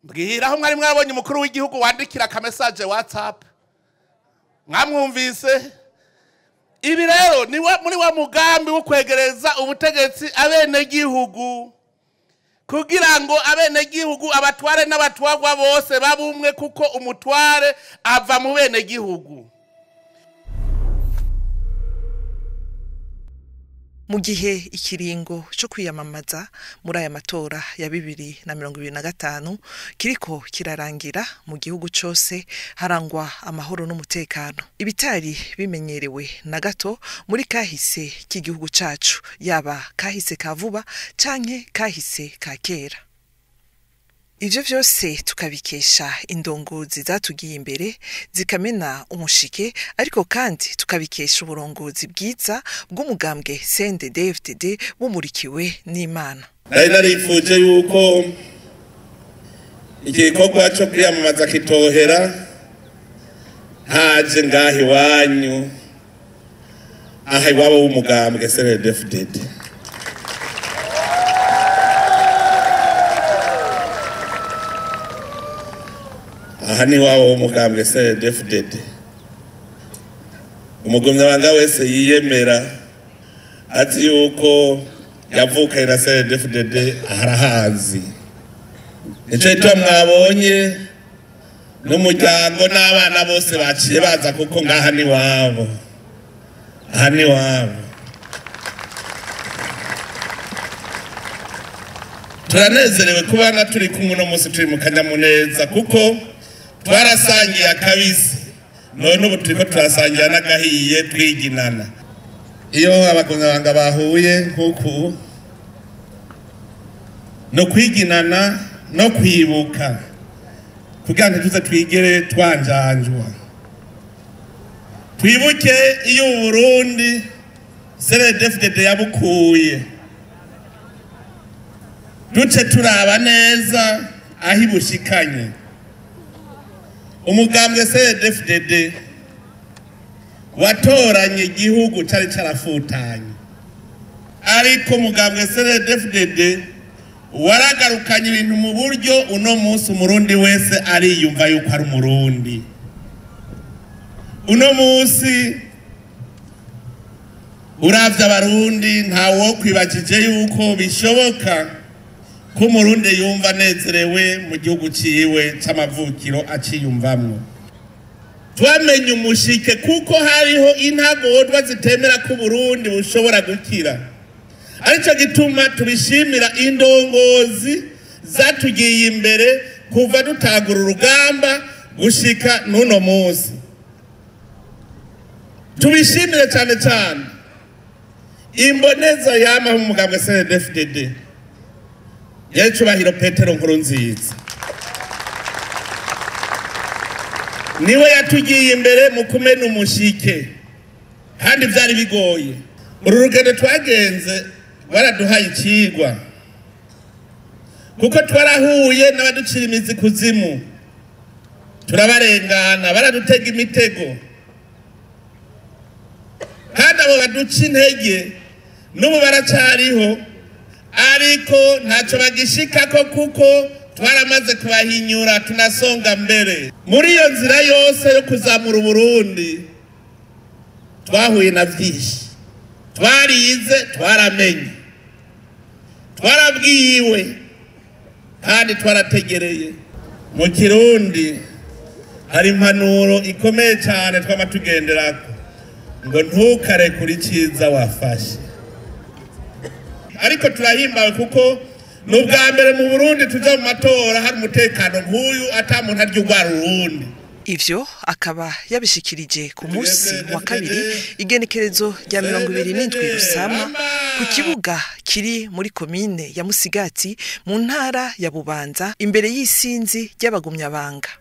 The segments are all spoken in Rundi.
mbwira aho mwari mwabonye umukuru w'igihugu wandikira ka message WhatsApp mwamwumvise. Ibi rero ni muri wa mugambi wo kwegereza ubutegetsi abenegihugu kugira ngo abenegihugu abatware n'abatwagwa bose babumwe kuko umutware ava mu benegihugu. Mu gihe ikiringo cyo kwiyamamaza muri aya matora ya 2025 kiriko kirarangira mu gihugu cyose harangwa amahoro n'umutekano. Ibitari bimenyerewe na gato muri kahise k'igihugu cacu, yaba kahise ka vuba canke kahise ka kera. Ivyo vyose tukabikesha indongozi zatugiye imbere zikamena umushike, ariko kandi tukabikesha uburongozi bwiza bw'umugambwe CNDD-FDD bumurikiwe n'Imana. Narifuje yuko igikorwa cyo kwiyamamaza kitohera haje ngahi wanyu aha iwabo w'umugambwe CNDD-FDD. Aha ni wabo w'umugambwe CNDD-FDD. Umugumyabanga wese yiyemera ati yuko yavuka na CNDD-FDD arahazi. Nico ito mwabonye n'umuryango n'abana bose baciye baza kuko ngaha ni wabo. Aha ni wabo. Turanezerewe kubana turi kumwe no musi turi mu kanyamuneza kuko twarasangiye akabisi none ubu turiko turasangira n'agahiye twiginana. Iyo abagumyabanga bahuye nkuko no kwiginana no kwibuka kugira ngo tuze twigere twanjanjwa. Twibuke iyo Burundi CNDD-FDD yabukuye, duce turaba neza aho ibushikanye. Umugambwe CNDD-FDD watoranye igihugu cyari carafutanye, ariko umugambwe CNDD-FDD waragarukanye ibintu mu buryo uno munsi umurundi wese ariyumva yuko ari umurundi. Uno munsi uravye abarundi ntawo kwibagije yuko bishoboka ko umurundi yumva nezerewe mu gihugu ciwe c'amavukiro aciyumvamwo. Twamenye umushike kuko hariho intagondwa zitemera ko Burundi bushobora gukira. Arico gituma tubishimira indongozi zatugiye imbere kuva dutagura urugamba gushika nuno munsi. Tubishimire cyane cyane imboneza yama mu mugambwe CNDD-FDD Yacubahiro Petero Nkurunziza. Niwe yatugiye imbere mu kumena umushike kandi byari bigoye. Uru rugendo twagenze baraduhaye ikigwa kuko twarahuye n'abaducira imizi kuzimu, turabarengana baradutega imitego, kandi abo baduca intege n'ubu baracariho, ariko ntacyo bagishikako kuko twaramaze kubahinyura tunasonga mbere. Muri iyo nzira yose yo kuzamura Burundi twahuye na byinshi, twarize, twaramenye, twarabwiwe kandi twarategereye. Mu Kirundi hari impanuro ikomeye cyane twamatugenderako ngo ntukare kuri ciza wafashe. Ariko turahimbawe kuko n'ubwa mbere mu Burundi tuja mu matora hari umutekano nk'uyu atamuntu aryugwara urundi. Ivyo akaba yabishikirije ku munsi wa kabiri igenekerezo rya 27 Rusama ku kibuga kiri muri komine ya Musigati mu ntara ya Bubanza imbere y'isinzi ry'abagumyabanga.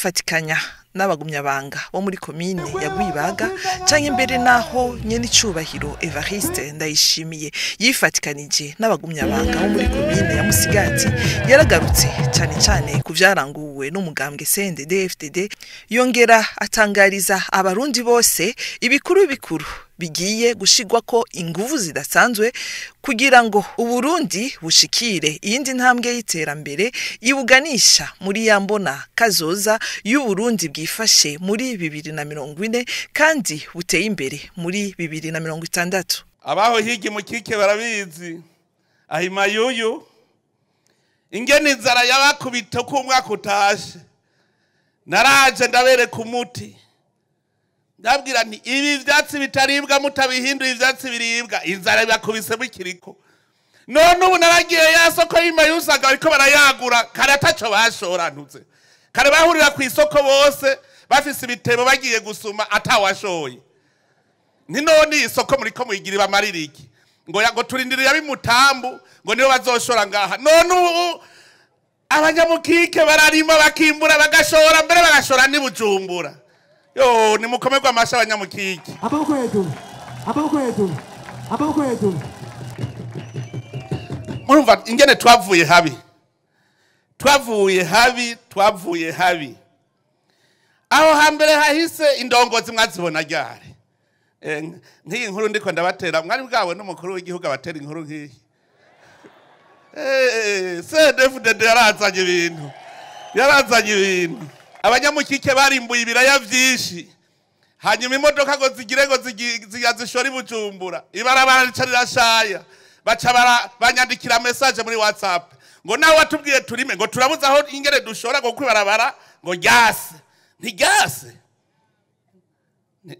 yifatikanya n'abagumyabanga bo muri komine ya Gwibaga canke mbere naho nyene icubahiro Evariste Ndayishimiye yifatikanije n'abagumyabanga bo muri komine ya Musigati yaragarutse cyane ku vyaranguwe n'umugambwe CNDD-FDD yongera atangariza abarundi bose ibikuru bigiye gushigwa ko inguvu zidasanzwe kugira ngo Uburundi bushikire iyindi ntambwe y'iterambere ibuganisha muri yambona kazoza y'Uburundi bwifashe muri 2040 kandi buteye imbere muri 2060. Abaho higi mukike barabizi ahima yuyu ingene inzara yabakubita ku mwaka utashe naraje ndabere ku muti ndabwira nti ibi vyatsi bitaribwa mutabihinduye ivyatsi biribwa inzara bakubise bikiriko none ubu naragiye yasoko yimayusaga ariko barayagura kare ataco bashorantuze kare bahurira ku isoko bose bafise ibitebo bagiye gusuma atawashoye ni none isoko muri ko muyigira bamaririki ngo turindiriye bimutambu ngo niyo bazoshora ngaha none ubu abanyamukike bararima bakimbura bagashora mbere bagashora ni Bujumbura yo ni mukomerwa amasha abanyamukike abako yetu murumva ingene twavuye habi aho hambere hahise indongozi mwazibona ryari nk'iyi nkuru ndiko ndabatera mwari bwawe n'umukuru w'igihugu abatera inkuru nk'iyi CNDD-FDD yarazanye ibintu abanyamukike barimbuye ibiraya vyinshi hanyuma imodoka ngo zigire ngo ziyazishora Bujumbura ibarabara ricarashaya baca banyandikira message muri WhatsApp ngo nawe watubwiye turime ngo turabuza aho ingere dushora ngo kwibarabara ngo ryase ntiryase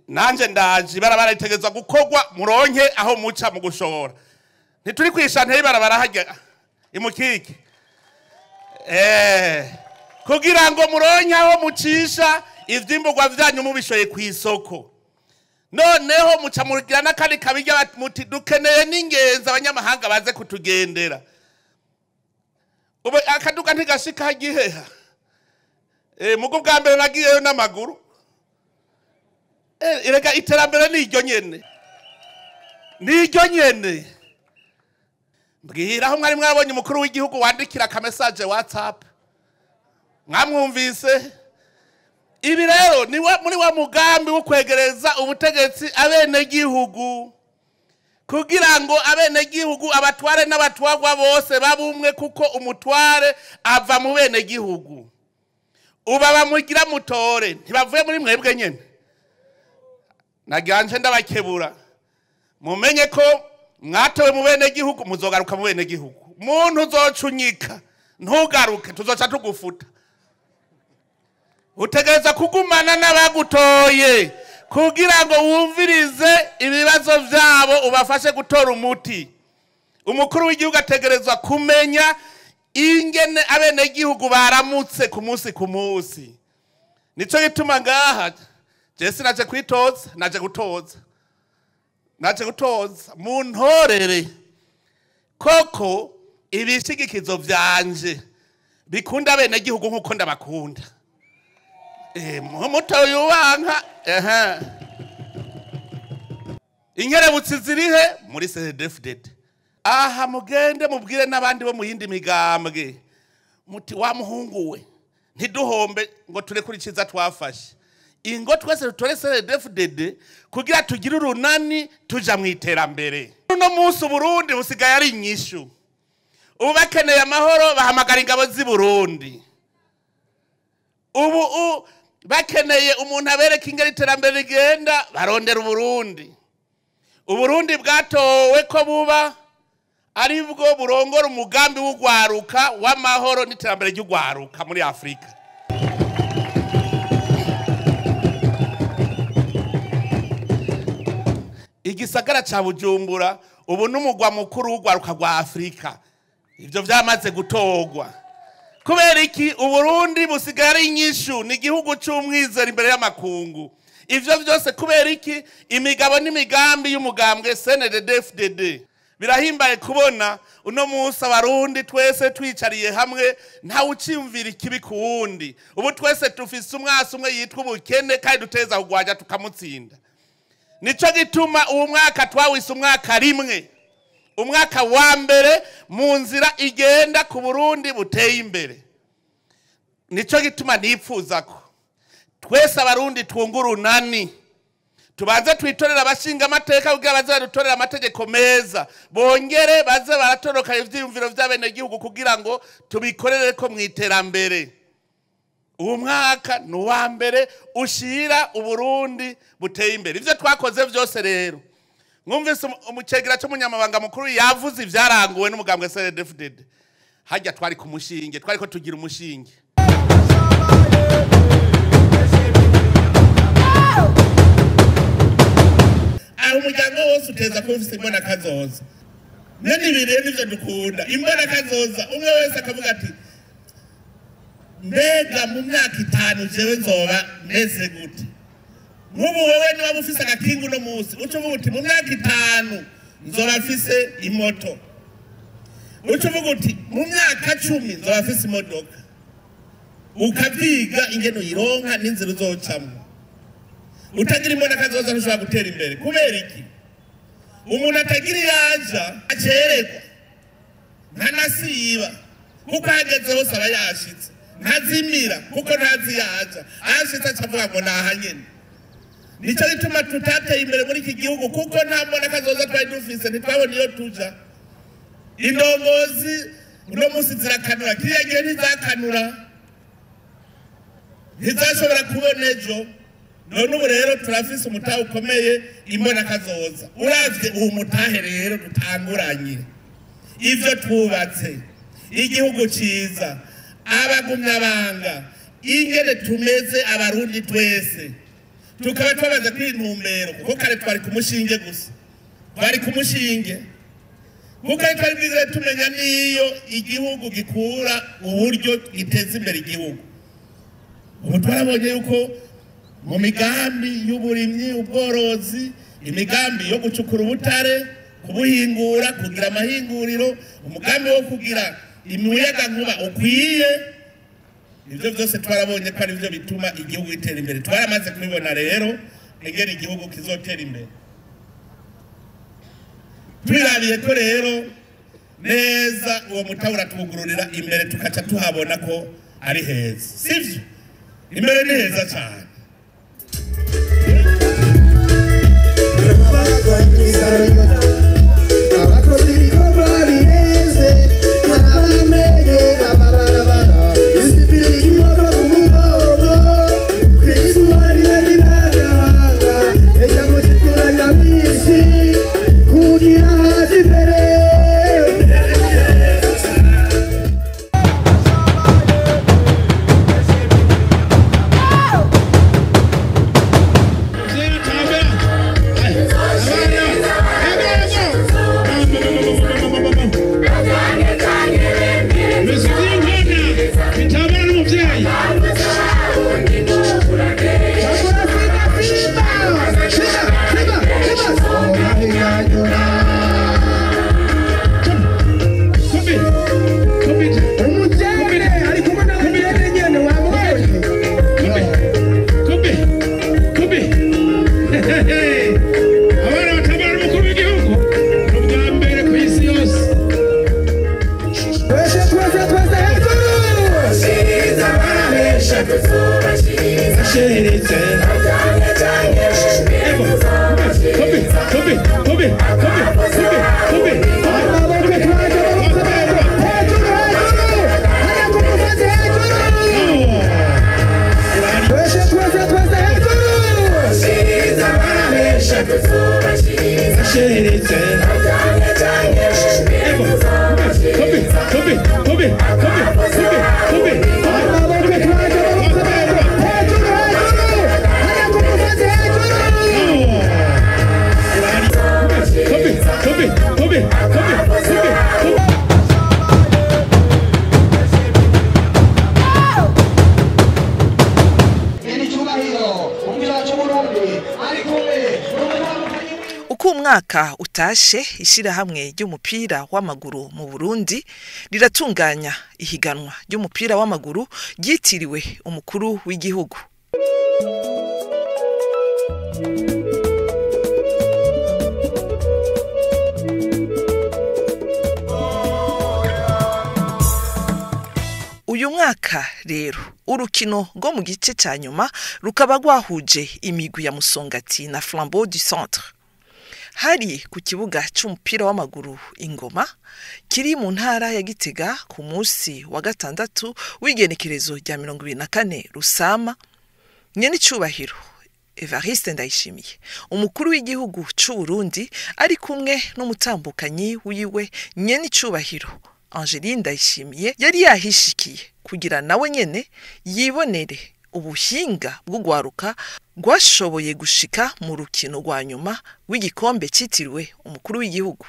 nanje ndaje ibarabara ritegezwa gukogwa muronke aho muca mu gushora ntituri kwishantera ibarabara hajya imukike kugira ngo muronke aho mucisha ivyimburwa vyanyu mubishoye ku isoko noneho muca mugira nakandi kabijya muti dukeneye n'ingenzi abanyamahanga baze kutugendera ubu akaduka ntigashika hagiheha mugo bwa mbere nagiyeyo n'amaguru irega iterambere n'iryo nyene mbwira aho mwari mwabonye umukuru w'igihugu wandikira ka message WhatsApp mwamwumvise ibi rero ni muri wa mugambi wo kwegereza ubutegetsi abene gihugu kugira ngo abene gihugu abatware n'abatwagwa bose babumwe kuko umutware ava mu bene gihugu uba bamugira mutore ntibavuye muri mwebwe nyene naganje ndabakebura mumenye ko mwatowe mu bene gihugu muzogaruka mu bene gihugu muntu uzocunyika ntugaruke tuzoca tugufuta utegereza kugumana n'abagutoye kugira ngo wumvirize ibibazo vyabo ubafashe gutora umuti umukuru w'igihugu ategerezwa kumenya ingene abene gihugu baramutse ku munsi nico gituma ngaha Jesi naje kwitoza naje gutoza mu ntorere koko ibishigikizo vyanje bikunda abene gihugu nkuko ndabakunda muto yubanka inkerebutsi zirihe muri CNDD-FDD aha mugende mubwire n'abandi bo mu yindi migambwe muti wa muhungu we ntiduhombe ngo turekurikiza twafashe ingo twese tutore CNDD-FDD kugira tugire urunani tuja mu iterambere uno munsi Burundi busigaye ari inyishu ubu bakeneye amahoro bahamagara ingabo z'i Burundi ubu bakeneye umuntu abereka ingeri iterambere rigenda barondera Uburundi bwatowe ko buba ari bwo burongora umugambi w'ugwaruka w'amahoro n'iterambere ry'ugwaruka muri Afrika igisagara ca Bujumbura ubu n'umugwa mukuru w'ugwaruka rwa Afrika ivyo vyamaze gutogwa kubera iki Uburundi busigaye ari inyishu ni igihugu c'umwizero imbere y'amakungu ivyo vyose kubera iki imigabo n'imigambi y'umugambwe CNDD-FDD birahimbaye kubona uno munsi abarundi twese twicariye hamwe ntawe uciyumvira ikibi ku wundi. Ubu twese tufise umwasi umwe yitwa ubukene kandi duteza kugwanya tukamutsinda. Nico gituma uwo mwaka twawise umwaka rimwe, umwaka wa mbere mu nzira igenda ku Burundi buteye imbere. Nico gituma nipfuza ko twese abarundi twungurunani tubanze twitorera abashinga amateka kugira baze badutorera amategeko meza, bongere baze baratoroka ivyiyumviro vy'abenegihugu kugira ngo tubikorere ko mwiterambere. Uwo mwaka ni uwa mbere ushira Uburundi buteye imbere. Ivyo twakoze vyose rero mwumvise umucegera cy'umunyamabanga mukuru yavuze ivyaranguwe n'umugambwe CNDD-FDD. Hajya twari ku mushinge, twariko tugira umushinge. Umuryango wose uteza ko ufite imbona kazoza. Nani bire nivyo dukunda. Imbona kazoza umwe wese akavuga ati mbega mu myaka 5 jewe nzoba meze gute. Nk'ubu wewe niba ufise agakingu no munsi ucuvuga uti mu myaka 5 nzoba mfise imoto. Ucuvuga uti mu myaka 10 nzoba mfise imodoka. Ukavyiga ingeno yironka n'inzira uzocamwe. Utagira imbona kazoza ntushobora gutera imbere. Kubera iki? Umuntu atagira yaja acererwa ntanasiba kuko hageze hose aba yashitse, ntazimira kuko ntazi yaja ashitse acavuga ngo nahanyene. Nico gituma tutateye imbere muri iki gihugu kuko nta mbona kazoza twari dufise, ntitwabona iyo tuja. Indongozi uno munsi zirakanura, kiriya gihe ntizakanura, ntizashobora kubona ejo. None ubu rero turafise umutahe ukomeye imbona kazoza. Uravye uwo mutahe rero dutanguranye ivyo twubatse, igihugu ciza, abagumyabanga, ingene tumeze abarundi twese, tukaba twabaza kwintumbero kuko kare twari ku mushinge gusa, twari ku mushinge kuko twari bwize tumenya niyo igihugu gikura uburyo giteza imbere igihugu. Ubu twarabonye yuko mu migambi y'uburimyi, ubworozi, imigambi yo gucukura ubutare, kubuhingura, kugira amahinguriro, umugambi wo kugira imiyaga nkuba ukwiye, ivyo byose twarabonye ko ari byo bituma igihugu gitera imbere. Twaramaze kubibona rero ingene igihugu kizotera imbere. Twirabiye ko rero neza uwo mutawura tubugururira imbere tukaca tuhabona ko ari heza, sivyo? Imbere ni heza cyane. umwaka utashe ishirahamwe ry'umupira w'amaguru mu Burundi riratunganya ihiganwa ry'umupira w'amaguru ryitiriwe umukuru w'igihugu. Uyu mwaka rero urukino rwo mu gice ca nyuma rukaba rwahuje imigwi ya Musongati na Flambeau du Centre. Hari ku kibuga c'umupira w'amaguru Ingoma kiri mu ntara ya Gitega ku munsi wa gatandatu w'igenekerezo rya 24 Rusama. Nyene icubahiro Evariste Ndayishimiye umukuru w'igihugu c'u Burundi ari kumwe n'umutambukanyi wiwe nyene icubahiro Angeline Ndayishimiye yari yahishikiye kugira nawe nyene yibonere ubuhinga bwo gwaruka gwashoboye gushika mu rukino rwa nyuma w'igikombe citiriwe umukuru w'igihugu.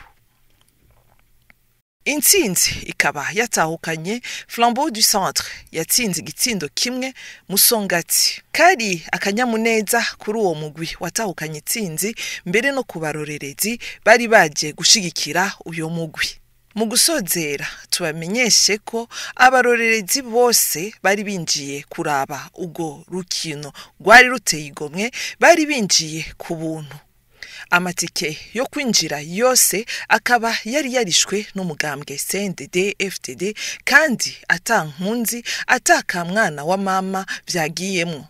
Intsinzi ikaba yatahukanye Flambeau du Centre yatsinze igitsindo kimwe Musongati. Kari akanyamuneza kuri uwo mugwi watahukanye intsinzi mbere no kubarorerezi bari baje gushigikira uyo mugwi. Mu gusozera tubamenyeshe ko abarorerezi bose bari binjiye kuraba ugo rukino rwari ruteye igomwe bari binjiye ku buntu. Amatike yo kwinjira yose akaba yari yarishwe n'umugambwe CNDD FDD kandi atankunzi atakamwana wa mama vyagiyemwo.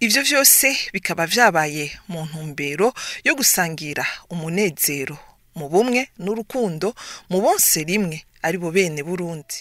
Ivyo vyose bikaba vyabaye mu ntumbero yo gusangira umunezero mu bumwe n'urukundo mu bonse rimwe ari bo bene Burundi.